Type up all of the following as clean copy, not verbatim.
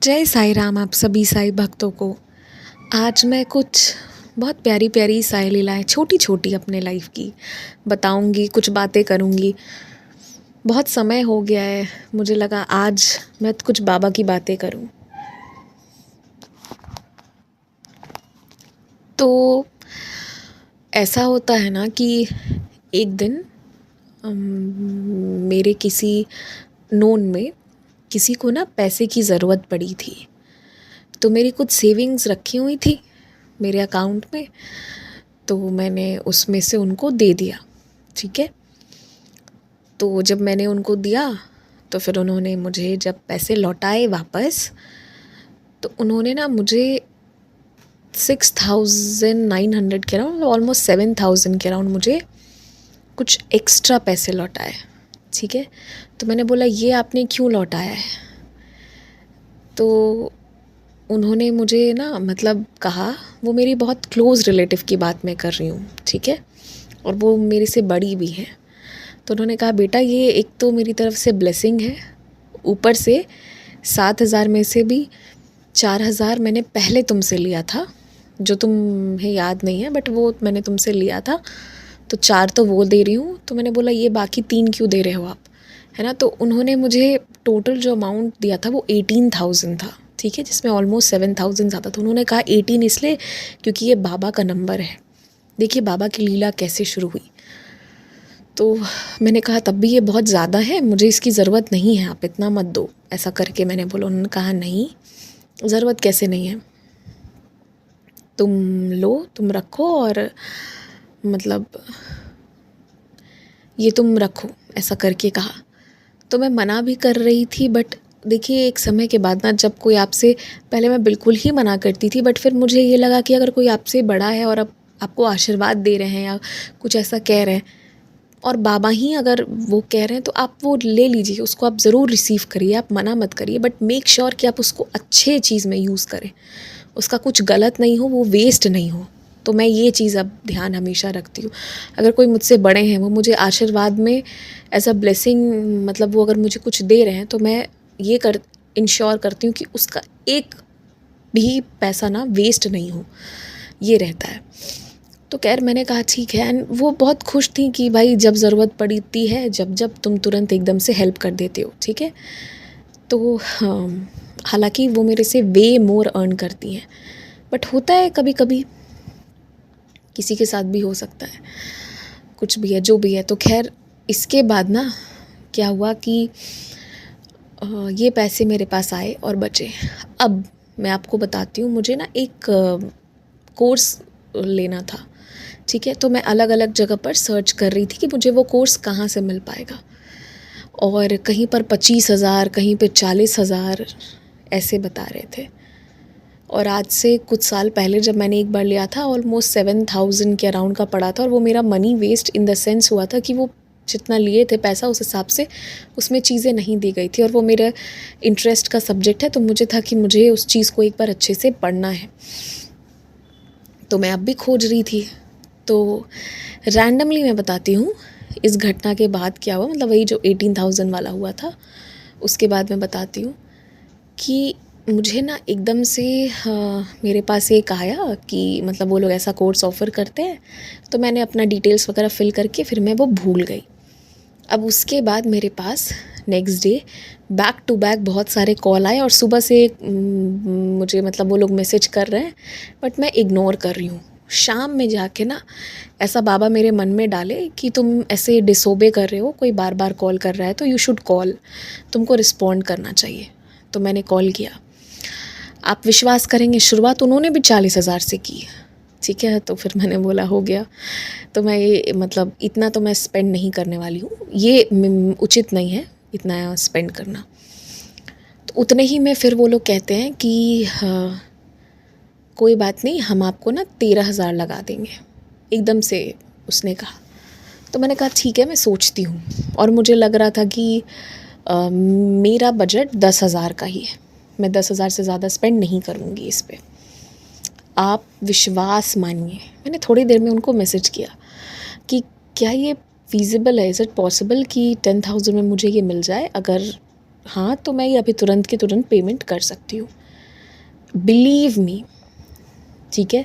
जय साईं राम आप सभी साईं भक्तों को। आज मैं कुछ बहुत प्यारी प्यारी साईं लीलाएँ छोटी छोटी अपने लाइफ की बताऊंगी, कुछ बातें करूंगी। बहुत समय हो गया है, मुझे लगा आज मैं कुछ बाबा की बातें करूं। तो ऐसा होता है ना कि एक दिन मेरे किसी नोन में किसी को ना पैसे की ज़रूरत पड़ी थी। तो मेरी कुछ सेविंग्स रखी हुई थी मेरे अकाउंट में, तो मैंने उसमें से उनको दे दिया। ठीक है, तो जब मैंने उनको दिया तो फिर उन्होंने मुझे जब पैसे लौटाए वापस, तो उन्होंने ना मुझे 6,900 के अराउंड, ऑलमोस्ट 7,000 के अराउंड मुझे कुछ एक्स्ट्रा पैसे लौटाए। ठीक है, तो मैंने बोला ये आपने क्यों लौटाया है? तो उन्होंने मुझे ना मतलब कहा, वो मेरी बहुत क्लोज़ रिलेटिव की बात मैं कर रही हूँ, ठीक है, और वो मेरे से बड़ी भी है। तो उन्होंने कहा बेटा ये एक तो मेरी तरफ से ब्लेसिंग है, ऊपर से 7,000 में से भी 4,000 मैंने पहले तुमसे लिया था, जो तुम्हें याद नहीं है बट वो मैंने तुमसे लिया था, तो 4 तो वो दे रही हूँ। तो मैंने बोला ये बाकी 3 क्यों दे रहे हो आप, है ना? तो उन्होंने मुझे टोटल जो अमाउंट दिया था वो 18,000 था, ठीक है, जिसमें ऑलमोस्ट 7,000 ज़्यादा था। उन्होंने कहा 18 इसलिए क्योंकि ये बाबा का नंबर है। देखिए बाबा की लीला कैसे शुरू हुई। तो मैंने कहा तब भी ये बहुत ज़्यादा है, मुझे इसकी ज़रूरत नहीं है, आप इतना मत दो, ऐसा करके मैंने बोला। उन्होंने कहा नहीं, ज़रूरत कैसे नहीं है, तुम लो, तुम रखो, और मतलब ये तुम रखो, ऐसा करके कहा। तो मैं मना भी कर रही थी, बट देखिए एक समय के बाद ना, जब कोई आपसे, पहले मैं बिल्कुल ही मना करती थी, बट फिर मुझे ये लगा कि अगर कोई आपसे बड़ा है और अब आपको आशीर्वाद दे रहे हैं या कुछ ऐसा कह रहे हैं, और बाबा ही अगर वो कह रहे हैं, तो आप वो ले लीजिए, उसको आप ज़रूर रिसीव करिए, आप मना मत करिए, बट मेक श्योर कि आप उसको अच्छे चीज़ में यूज़ करें, उसका कुछ गलत नहीं हो, वो वेस्ट नहीं हो। तो मैं ये चीज़ अब ध्यान हमेशा रखती हूँ। अगर कोई मुझसे बड़े हैं, वो मुझे आशीर्वाद में एज अ ब्लेसिंग, मतलब वो अगर मुझे कुछ दे रहे हैं, तो मैं ये इंश्योर करती हूँ कि उसका एक भी पैसा ना वेस्ट नहीं हो, ये रहता है। तो खैर मैंने कहा ठीक है, एंड वो बहुत खुश थी कि भाई जब ज़रूरत पड़ती है, जब जब तुम तुरंत एकदम से हेल्प कर देते हो, ठीक है। तो हालांकि वो मेरे से वे मोर अर्न करती हैं, बट होता है कभी कभी, किसी के साथ भी हो सकता है, कुछ भी है जो भी है। तो खैर इसके बाद ना क्या हुआ कि ये पैसे मेरे पास आए और बचे। अब मैं आपको बताती हूँ, मुझे ना एक कोर्स लेना था, ठीक है। तो मैं अलग अलग जगह पर सर्च कर रही थी कि मुझे वो कोर्स कहाँ से मिल पाएगा, और कहीं पर 25,000, कहीं पे 40,000 ऐसे बता रहे थे। और आज से कुछ साल पहले जब मैंने एक बार लिया था, ऑलमोस्ट 7,000 के अराउंड का पड़ा था, और वो मेरा money waste in the sense हुआ था कि वो जितना लिए थे पैसा, उस हिसाब से उसमें चीज़ें नहीं दी गई थी, और वो मेरा इंटरेस्ट का सब्जेक्ट है, तो मुझे था कि मुझे उस चीज़ को एक बार अच्छे से पढ़ना है। तो मैं अब भी खोज रही थी। तो रैंडमली मैं बताती हूँ इस घटना के बाद क्या हुआ, मतलब वही जो 18,000 वाला हुआ था, उसके बाद मैं बताती हूँ कि मुझे ना एकदम से मेरे पास एक आया कि मतलब वो लोग ऐसा कोर्स ऑफ़र करते हैं। तो मैंने अपना डिटेल्स वगैरह फ़िल करके फिर मैं वो भूल गई। अब उसके बाद मेरे पास next day back to back बहुत सारे कॉल आए, और सुबह से मुझे मतलब वो लोग मैसेज कर रहे हैं, बट मैं इग्नोर कर रही हूँ। शाम में जाके ना ऐसा बाबा मेरे मन में डाले कि तुम ऐसे डिसोबे कर रहे हो, कोई बार बार कॉल कर रहा है, तो यू शुड कॉल, तुमको रिस्पॉन्ड करना चाहिए। तो मैंने कॉल किया। आप विश्वास करेंगे, शुरुआत उन्होंने भी 40,000 से की, ठीक है। तो फिर मैंने बोला हो गया, तो मैं ये मतलब इतना तो मैं स्पेंड नहीं करने वाली हूँ, ये उचित नहीं है इतना स्पेंड करना। तो उतने ही में फिर वो लोग कहते हैं कि हाँ, कोई बात नहीं, हम आपको ना 13,000 लगा देंगे, एकदम से उसने कहा। तो मैंने कहा ठीक है, मैं सोचती हूँ, और मुझे लग रहा था कि मेरा बजट 10,000 का ही है, मैं 10,000 से ज़्यादा स्पेंड नहीं करूँगी इस पे। आप विश्वास मानिए, मैंने थोड़ी देर में उनको मैसेज किया कि क्या ये फ़ीज़िबल है, इज़ इट पॉसिबल कि 10,000 में मुझे ये मिल जाए? अगर हाँ, तो मैं ये अभी तुरंत की तुरंत पेमेंट कर सकती हूँ। बिलीव मी, ठीक है,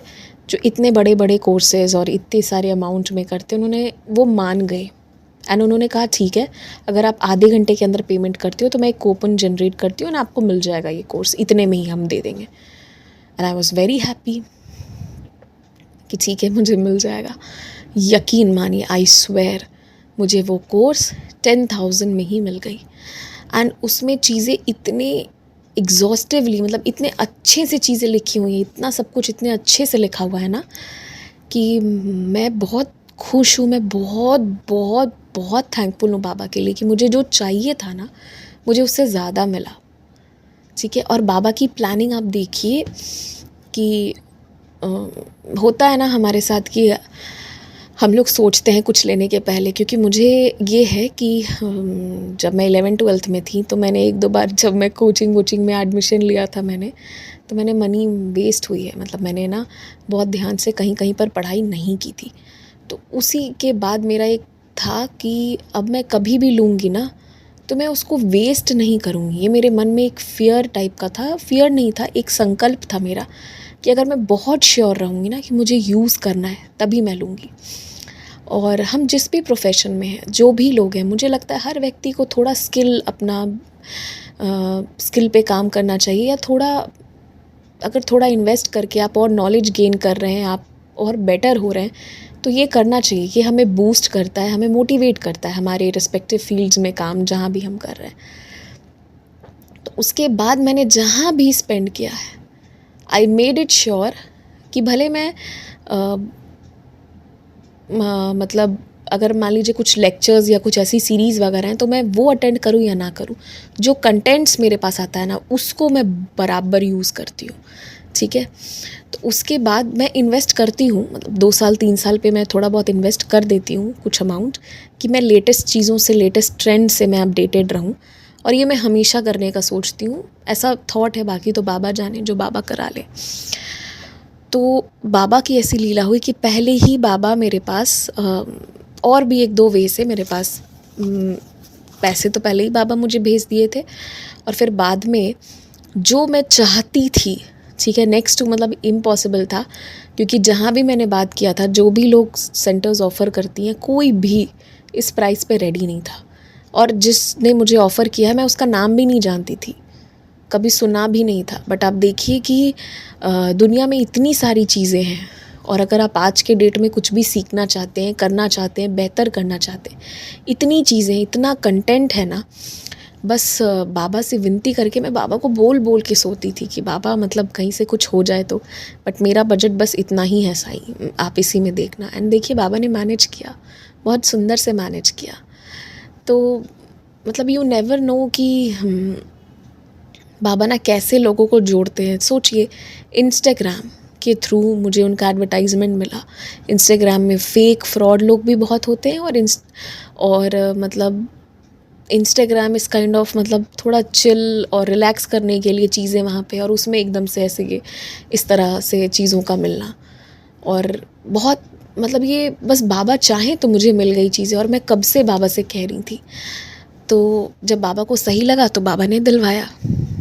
जो इतने बड़े बड़े कोर्सेज़ और इतने सारे अमाउंट में करते उन्होंने, वो मान गए एंड उन्होंने कहा ठीक है, अगर आप आधे घंटे के अंदर पेमेंट करती हो तो मैं एक कूपन जनरेट करती हूँ एंड आपको मिल जाएगा ये कोर्स, इतने में ही हम दे देंगे। And I was very happy कि ठीक है मुझे मिल जाएगा। यकीन मानिए, आई स्वेयर, मुझे वो कोर्स 10,000 में ही मिल गई एंड उसमें चीज़ें इतने एग्जॉस्टिवली, मतलब इतने अच्छे से चीज़ें लिखी हुई हैं, इतना सब कुछ इतने अच्छे से लिखा हुआ है ना कि मैं बहुत खुश हूँ। मैं बहुत बहुत बहुत थैंकफुल हूँ बाबा के लिए कि मुझे जो चाहिए था ना, मुझे उससे ज़्यादा मिला, ठीक है। और बाबा की प्लानिंग आप देखिए कि होता है ना हमारे साथ कि हम लोग सोचते हैं कुछ लेने के पहले, क्योंकि मुझे ये है कि जब मैं 11th-12th में थी तो मैंने एक दो बार, जब मैं कोचिंग में एडमिशन लिया था मैंने, तो मैंने मनी वेस्ट हुई है, मतलब मैंने ना बहुत ध्यान से कहीं कहीं पर पढ़ाई नहीं की थी। तो उसी के बाद मेरा एक था कि अब मैं कभी भी लूँगी ना तो मैं उसको वेस्ट नहीं करूँगी। ये मेरे मन में एक फ़ियर टाइप का था, फ़ियर नहीं था, एक संकल्प था मेरा कि अगर मैं बहुत श्योर रहूँगी ना कि मुझे यूज़ करना है तभी मैं लूँगी। और हम जिस भी प्रोफेशन में हैं, जो भी लोग हैं, मुझे लगता है हर व्यक्ति को थोड़ा स्किल, अपना स्किल पे काम करना चाहिए, या थोड़ा, अगर थोड़ा इन्वेस्ट करके आप और नॉलेज गेन कर रहे हैं, आप और बेटर हो रहे हैं, तो ये करना चाहिए। ये हमें बूस्ट करता है, हमें मोटिवेट करता है हमारे रिस्पेक्टिव फील्ड्स में काम जहाँ भी हम कर रहे हैं। तो उसके बाद मैंने जहाँ भी स्पेंड किया है, आई मेड इट श्योर कि भले मैं मतलब अगर मान लीजिए कुछ लेक्चर्स या कुछ ऐसी सीरीज़ वगैरह हैं तो मैं वो अटेंड करूँ या ना करूँ, जो कंटेंट्स मेरे पास आता है ना उसको मैं बराबर यूज़ करती हूँ, ठीक है। तो उसके बाद मैं इन्वेस्ट करती हूँ, मतलब 2 साल 3 साल पे मैं थोड़ा बहुत इन्वेस्ट कर देती हूँ कुछ अमाउंट, कि मैं लेटेस्ट चीज़ों से, लेटेस्ट ट्रेंड से मैं अपडेटेड रहूँ। और ये मैं हमेशा करने का सोचती हूँ, ऐसा थॉट है, बाकी तो बाबा जाने, जो बाबा करा ले। तो बाबा की ऐसी लीला हुई कि पहले ही बाबा मेरे पास और भी एक दो वे से मेरे पास पैसे तो पहले ही बाबा मुझे भेज दिए थे, और फिर बाद में जो मैं चाहती थी, ठीक है, नेक्स्ट टू मतलब इम्पॉसिबल था, क्योंकि जहाँ भी मैंने बात किया था, जो भी लोग सेंटर्स ऑफ़र करती हैं, कोई भी इस प्राइस पे रेडी नहीं था। और जिसने मुझे ऑफ़र किया, मैं उसका नाम भी नहीं जानती थी, कभी सुना भी नहीं था। बट आप देखिए कि दुनिया में इतनी सारी चीज़ें हैं, और अगर आप आज के डेट में कुछ भी सीखना चाहते हैं, करना चाहते हैं, बेहतर करना चाहते हैं, इतनी चीज़ें, इतना कंटेंट है ना। बस बाबा से विनती करके मैं बाबा को बोल बोल के सोती थी कि बाबा मतलब कहीं से कुछ हो जाए तो, बट मेरा बजट बस इतना ही है साईं, आप इसी में देखना। एंड देखिए बाबा ने मैनेज किया, बहुत सुंदर से मैनेज किया। तो मतलब यू नेवर नो कि बाबा ना कैसे लोगों को जोड़ते हैं। सोचिए, इंस्टाग्राम के थ्रू मुझे उनका एडवर्टाइजमेंट मिला। इंस्टाग्राम में फेक फ्रॉड लोग भी बहुत होते हैं, और मतलब इंस्टाग्राम इस काइंड ऑफ, मतलब थोड़ा चिल और रिलैक्स करने के लिए चीज़ें वहाँ पे, और उसमें एकदम से ऐसे ये इस तरह से चीज़ों का मिलना, और बहुत मतलब ये बस बाबा चाहें तो मुझे मिल गई चीज़ें, और मैं कब से बाबा से कह रही थी। तो जब बाबा को सही लगा तो बाबा ने दिलवाया।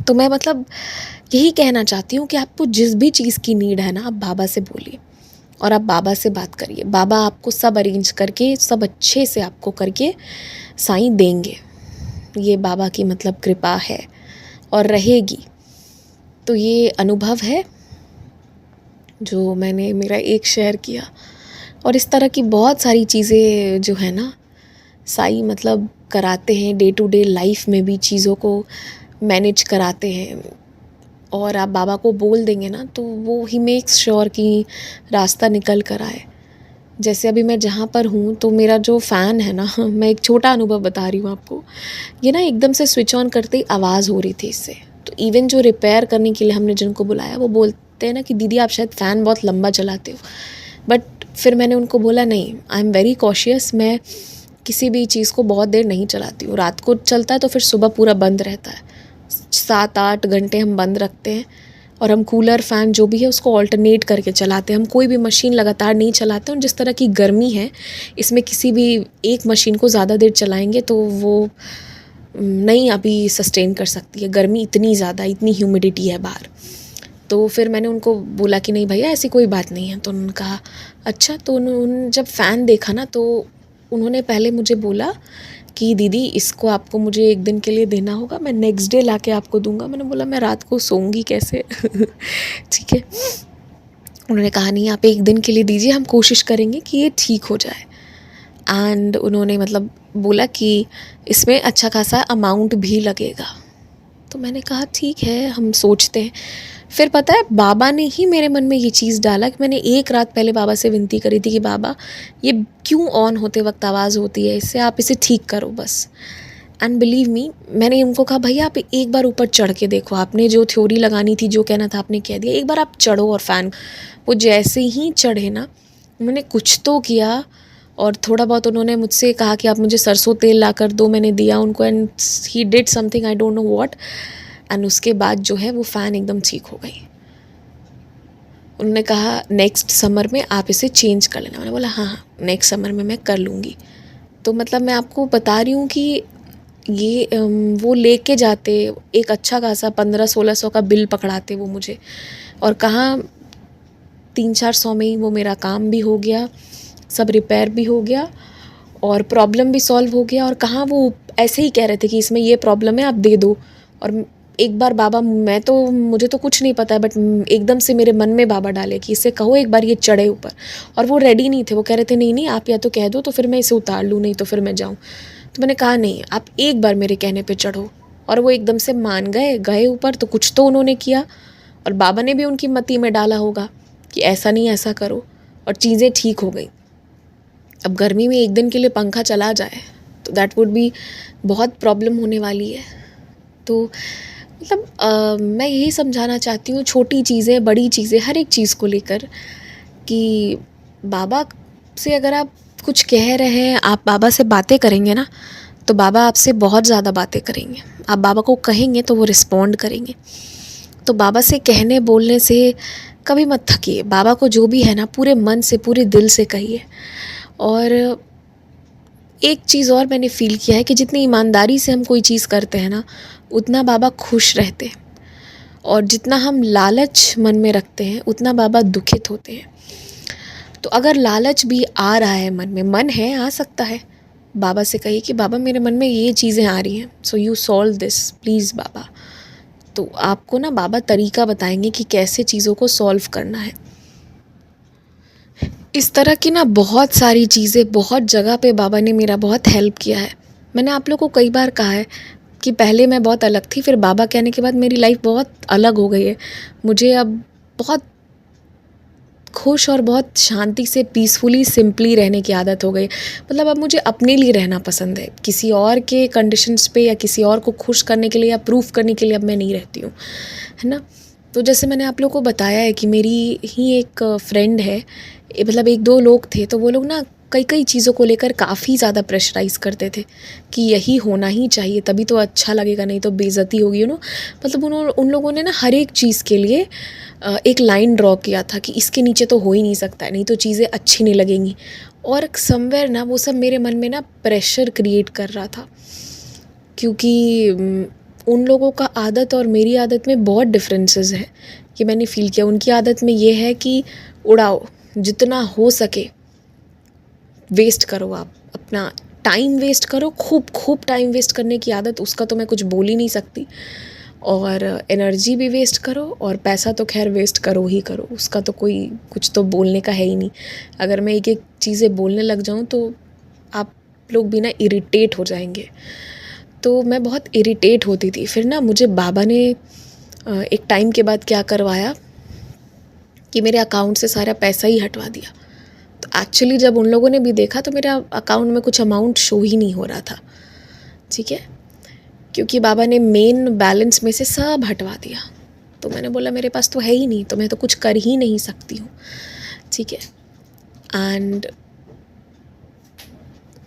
तो मैं मतलब यही कहना चाहती हूँ कि आपको जिस भी चीज़ की नीड है ना, आप बाबा से बोलिए और आप बाबा से बात करिए। बाबा आपको सब अरेंज करके, सब अच्छे से आपको करके साईं देंगे। ये बाबा की मतलब कृपा है और रहेगी। तो ये अनुभव है जो मैंने मेरा एक शेयर किया, और इस तरह की बहुत सारी चीज़ें जो है ना, साईं मतलब कराते हैं डे टू डे लाइफ में भी, चीज़ों को मैनेज कराते हैं। और आप बाबा को बोल देंगे ना तो वो ही मेक्स श्योर कि रास्ता निकल कर आए। जैसे अभी मैं जहाँ पर हूँ तो मेरा जो फ़ैन है ना, मैं एक छोटा अनुभव बता रही हूँ आपको। ये ना एकदम से स्विच ऑन करते ही आवाज़ हो रही थी इससे। तो इवन जो रिपेयर करने के लिए हमने जिनको बुलाया, वो बोलते हैं ना कि दीदी आप शायद फ़ैन बहुत लंबा चलाते हो। बट फिर मैंने उनको बोला नहीं, आई एम वेरी कॉशियस। मैं किसी भी चीज़ को बहुत देर नहीं चलाती हूँ। रात को चलता है तो फिर सुबह पूरा बंद रहता है। 7-8 घंटे हम बंद रखते हैं, और हम कूलर फ़ैन जो भी है उसको ऑल्टरनेट करके चलाते हैं। हम कोई भी मशीन लगातार नहीं चलाते। और जिस तरह की गर्मी है, इसमें किसी भी एक मशीन को ज़्यादा देर चलाएंगे तो वो नहीं अभी सस्टेन कर सकती है, गर्मी इतनी ज़्यादा, इतनी ह्यूमिडिटी है बाहर। तो फिर मैंने उनको बोला कि नहीं भैया ऐसी कोई बात नहीं है। तो उन्होंने कहा अच्छा। तो उन्होंने जब फ़ैन देखा ना तो उन्होंने पहले मुझे बोला कि दीदी इसको आपको मुझे 1 दिन के लिए देना होगा, मैं नेक्स्ट डे लाके आपको दूँगा। मैंने बोला मैं रात को सोऊंगी कैसे? ठीक है। उन्होंने कहा नहीं आप 1 दिन के लिए दीजिए, हम कोशिश करेंगे कि ये ठीक हो जाए। एंड उन्होंने मतलब बोला कि इसमें अच्छा खासा अमाउंट भी लगेगा। तो मैंने कहा ठीक है हम सोचते हैं। फिर पता है बाबा ने ही मेरे मन में ये चीज़ डाला कि मैंने 1 रात पहले बाबा से विनती करी थी कि बाबा ये क्यों ऑन होते वक्त आवाज़ होती है, इससे आप इसे ठीक करो बस। एंड बिलीव मी, मैंने उनको कहा भैया आप एक बार ऊपर चढ़ के देखो, आपने जो थ्योरी लगानी थी, जो कहना था आपने कह दिया, एक बार आप चढ़ो। और फ़ैन वो जैसे ही चढ़े ना, उन्होंने कुछ तो किया और थोड़ा बहुत उन्होंने मुझसे कहा कि आप मुझे सरसों तेल ला कर दो। मैंने दिया उनको and he did something, I don't know what. And उसके बाद जो है वो फ़ैन एकदम ठीक हो गई। उन्होंने कहा नेक्स्ट समर में आप इसे चेंज कर लेना। मैंने बोला हाँ हाँ नेक्स्ट समर में मैं कर लूँगी। तो मतलब मैं आपको बता रही हूँ कि ये वो लेके जाते एक अच्छा खासा 1500-1600 का बिल पकड़ाते वो मुझे, और कहाँ 300-400 में ही वो मेरा काम भी हो गया, सब रिपेयर भी हो गया और प्रॉब्लम भी सॉल्व हो गया। और कहाँ वो ऐसे ही कह रहे थे कि इसमें ये प्रॉब्लम है आप दे दो। और एक बार बाबा, मैं तो मुझे तो कुछ नहीं पता है, बट एकदम से मेरे मन में बाबा डाले कि इसे कहो एक बार ये चढ़े ऊपर। और वो रेडी नहीं थे, वो कह रहे थे नहीं नहीं आप या तो कह दो तो फिर मैं इसे उतार लूँ, नहीं तो फिर मैं जाऊँ। तो मैंने कहा नहीं आप एक बार मेरे कहने पे चढ़ो। और वो एकदम से मान गए ऊपर। तो कुछ तो उन्होंने किया और बाबा ने भी उनकी मति में डाला होगा कि ऐसा नहीं ऐसा करो, और चीज़ें ठीक हो गई। अब गर्मी में 1 दिन के लिए पंखा चला जाए तो दैट वुड बी बहुत प्रॉब्लम होने वाली है। तो मतलब मैं यही समझाना चाहती हूँ, छोटी चीज़ें बड़ी चीज़ें हर एक चीज़ को लेकर, कि बाबा से अगर आप कुछ कह रहे हैं, आप बाबा से बातें करेंगे ना तो बाबा आपसे बहुत ज़्यादा बातें करेंगे। आप बाबा को कहेंगे तो वो रिस्पॉन्ड करेंगे। तो बाबा से कहने बोलने से कभी मत थकिए। बाबा को जो भी है ना पूरे मन से पूरे दिल से कहिए। और एक चीज़ और मैंने फ़ील किया है कि जितनी ईमानदारी से हम कोई चीज़ करते हैं ना उतना बाबा खुश रहते हैं, और जितना हम लालच मन में रखते हैं उतना बाबा दुखित होते हैं। तो अगर लालच भी आ रहा है मन में, मन है आ सकता है, बाबा से कहिए कि बाबा मेरे मन में ये चीज़ें आ रही हैं, so you solve this please बाबा। तो आपको ना बाबा तरीका बताएंगे कि कैसे चीज़ों को सॉल्व करना है। इस तरह की ना बहुत सारी चीज़ें बहुत जगह पे बाबा ने मेरा बहुत हेल्प किया है। मैंने आप लोगों को कई बार कहा है कि पहले मैं बहुत अलग थी, फिर बाबा कहने के बाद मेरी लाइफ बहुत अलग हो गई है। मुझे अब बहुत खुश और बहुत शांति से पीसफुली सिंपली रहने की आदत हो गई। मतलब अब मुझे अपने लिए रहना पसंद है, किसी और के कंडीशंस पे या किसी और को खुश करने के लिए या प्रूफ करने के लिए अब मैं नहीं रहती हूँ, है ना। तो जैसे मैंने आप लोगों को बताया है कि मेरी ही एक फ्रेंड है, मतलब 1-2 लोग थे, तो वो लोग ना कई कई चीज़ों को लेकर काफ़ी ज़्यादा प्रेशराइज़ करते थे कि यही होना ही चाहिए तभी तो अच्छा लगेगा, नहीं तो बेइज्जती होगी, मतलब उन लोगों ने ना हर एक चीज़ के लिए एक लाइन ड्रॉ किया था कि इसके नीचे तो हो ही नहीं सकता है, नहीं तो चीज़ें अच्छी नहीं लगेंगी। और समवेयर ना वो सब मेरे मन में ना प्रेशर क्रिएट कर रहा था, क्योंकि उन लोगों का आदत और मेरी आदत में बहुत डिफरेंसेस है। कि मैंने फ़ील किया उनकी आदत में ये है कि उड़ाओ, जितना हो सके वेस्ट करो, आप अपना टाइम वेस्ट करो, खूब खूब टाइम वेस्ट करने की आदत, उसका तो मैं कुछ बोल ही नहीं सकती। और एनर्जी भी वेस्ट करो और पैसा तो खैर वेस्ट करो ही करो, उसका तो कोई कुछ तो बोलने का है ही नहीं। अगर मैं एक एक चीज़ें बोलने लग जाऊँ तो आप लोग भी ना इरिटेट हो जाएंगे। तो मैं बहुत इरिटेट होती थी। फिर ना मुझे बाबा ने एक टाइम के बाद क्या करवाया कि मेरे अकाउंट से सारा पैसा ही हटवा दिया। तो एक्चुअली जब उन लोगों ने भी देखा तो मेरा अकाउंट में कुछ अमाउंट शो ही नहीं हो रहा था, ठीक है, क्योंकि बाबा ने मेन बैलेंस में से सब हटवा दिया। तो मैंने बोला मेरे पास तो है ही नहीं, तो मैं तो कुछ कर ही नहीं सकती हूँ, ठीक है। एंड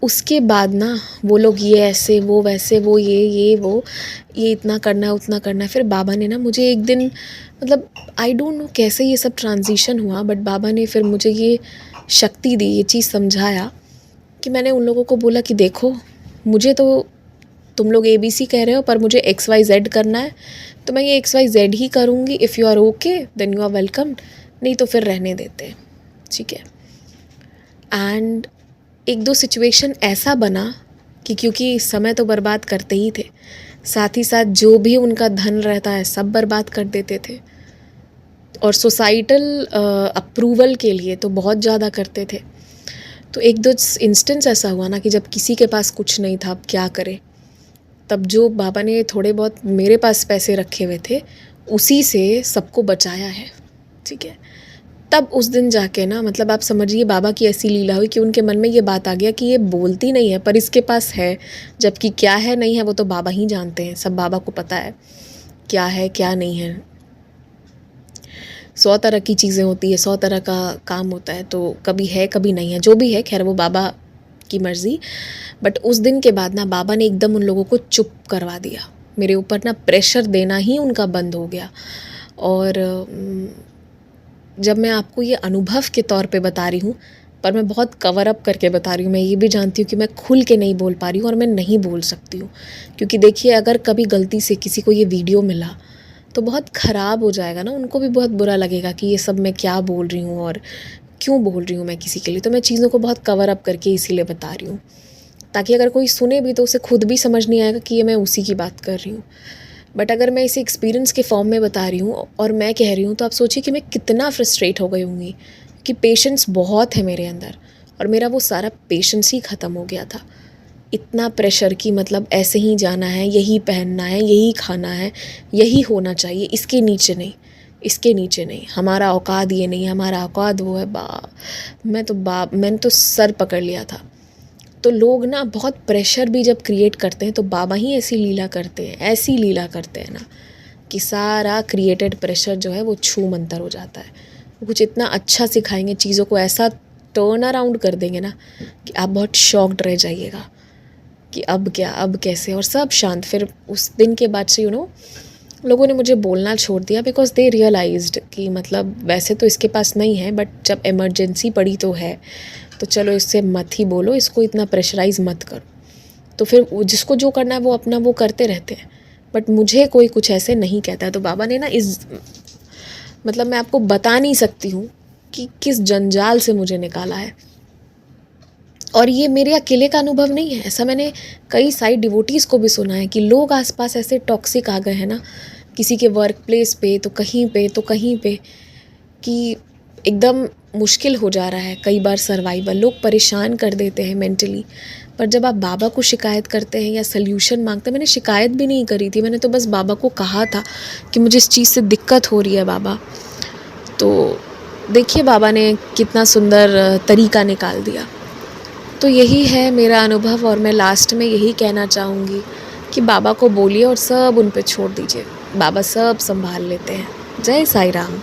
उसके बाद ना वो लोग ये ऐसे वो वैसे, वो ये इतना करना है उतना करना है। फिर बाबा ने ना मुझे एक दिन, मतलब आई डोंट नो कैसे ये सब ट्रांजिशन हुआ, बट बाबा ने फिर मुझे ये शक्ति दी, ये चीज़ समझाया कि मैंने उन लोगों को बोला कि देखो मुझे तो तुम लोग ABC कह रहे हो पर मुझे XYZ करना है, तो मैं ये XYZ ही करूँगी। If you are okay then you are welcome, नहीं तो फिर रहने देते हैं, ठीक है। एंड एक दो सिचुएशन ऐसा बना कि क्योंकि समय तो बर्बाद करते ही थे, साथ ही साथ जो भी उनका धन रहता है सब बर्बाद कर देते थे, और सोसाइटल अप्रूवल के लिए तो बहुत ज़्यादा करते थे। तो एक दो इंस्टेंस ऐसा हुआ ना कि जब किसी के पास कुछ नहीं था, अब क्या करे, तब जो बाबा ने थोड़े बहुत मेरे पास पैसे रखे हुए थे उसी से सबको बचाया है, ठीक है। तब उस दिन जाके ना, मतलब आप समझिए बाबा की ऐसी लीला हुई कि उनके मन में ये बात आ गया कि ये बोलती नहीं है पर इसके पास है, जबकि क्या है नहीं है वो तो बाबा ही जानते हैं, सब बाबा को पता है क्या है क्या नहीं है। 100 तरह की चीज़ें होती है, 100 तरह का काम होता है, तो कभी है कभी नहीं है, जो भी है खैर वो बाबा की मर्ज़ी। बट उस दिन के बाद ना बाबा ने एकदम उन लोगों को चुप करवा दिया, मेरे ऊपर ना प्रेशर देना ही उनका बंद हो गया। और जब मैं आपको ये अनुभव के तौर पे बता रही हूँ, पर मैं बहुत कवर अप करके बता रही हूँ, मैं ये भी जानती हूँ कि मैं खुल के नहीं बोल पा रही हूँ और मैं नहीं बोल सकती हूँ, क्योंकि देखिए अगर कभी गलती से किसी को ये वीडियो मिला तो बहुत ख़राब हो जाएगा ना, उनको भी बहुत बुरा लगेगा कि ये सब मैं क्या बोल रही हूँ और क्यों बोल रही हूँ मैं किसी के लिए। तो मैं चीज़ों को बहुत कवर अप करके इसीलिए बता रही हूँ, ताकि अगर कोई सुने भी तो उसे खुद भी समझ नहीं आएगा कि ये मैं उसी की बात कर रही हूँ। बट अगर मैं इसे एक्सपीरियंस के फॉर्म में बता रही हूँ और मैं कह रही हूँ, तो आप सोचिए कि मैं कितना फ्रस्ट्रेट हो गई होंगी, कि पेशेंस बहुत है मेरे अंदर और मेरा वो सारा पेशेंस ही ख़त्म हो गया था। इतना प्रेशर की मतलब ऐसे ही जाना है, यही पहनना है, यही खाना है, यही होना चाहिए, इसके नीचे नहीं, इसके नीचे नहीं, हमारा औकात ये नहीं, हमारा औकात वो है। मैंने तो सर पकड़ लिया था। तो लोग ना बहुत प्रेशर भी जब क्रिएट करते हैं तो बाबा ही ऐसी लीला करते हैं, ऐसी लीला करते हैं ना कि सारा क्रिएटेड प्रेशर जो है वो छू मंतर हो जाता है। वो कुछ इतना अच्छा सिखाएंगे, चीज़ों को ऐसा टर्न अराउंड कर देंगे ना कि आप बहुत शॉक्ड रह जाइएगा कि अब क्या, अब कैसे, और सब शांत। फिर उस दिन के बाद से लोगों ने मुझे बोलना छोड़ दिया, बिकॉज दे रियलाइज्ड कि मतलब वैसे तो इसके पास नहीं है, बट जब इमरजेंसी पड़ी तो है, तो चलो इससे मत ही बोलो, इसको इतना प्रेशराइज़ मत करो। तो फिर जिसको जो करना है वो अपना वो करते रहते हैं, बट मुझे कोई कुछ ऐसे नहीं कहता है। तो बाबा ने ना मतलब मैं आपको बता नहीं सकती हूँ कि किस जंजाल से मुझे निकाला है। और ये मेरे अकेले का अनुभव नहीं है, ऐसा मैंने कई साइड डिवोटीज़ को भी सुना है कि लोग आसपास ऐसे टॉक्सिक आ गए हैं ना, किसी के वर्क प्लेस पे तो कहीं पे तो कहीं पे, कि एकदम मुश्किल हो जा रहा है कई बार सर्वाइवल। लोग परेशान कर देते हैं मेंटली। पर जब आप बाबा को शिकायत करते हैं या सल्यूशन मांगते हैं, मैंने शिकायत भी नहीं करी थी, मैंने तो बस बाबा को कहा था कि मुझे इस चीज़ से दिक्कत हो रही है बाबा। तो देखिए बाबा ने कितना सुंदर तरीका निकाल दिया। तो यही है मेरा अनुभव, और मैं लास्ट में यही कहना चाहूँगी कि बाबा को बोलिए और सब उन पे छोड़ दीजिए, बाबा सब संभाल लेते हैं। जय साईं राम।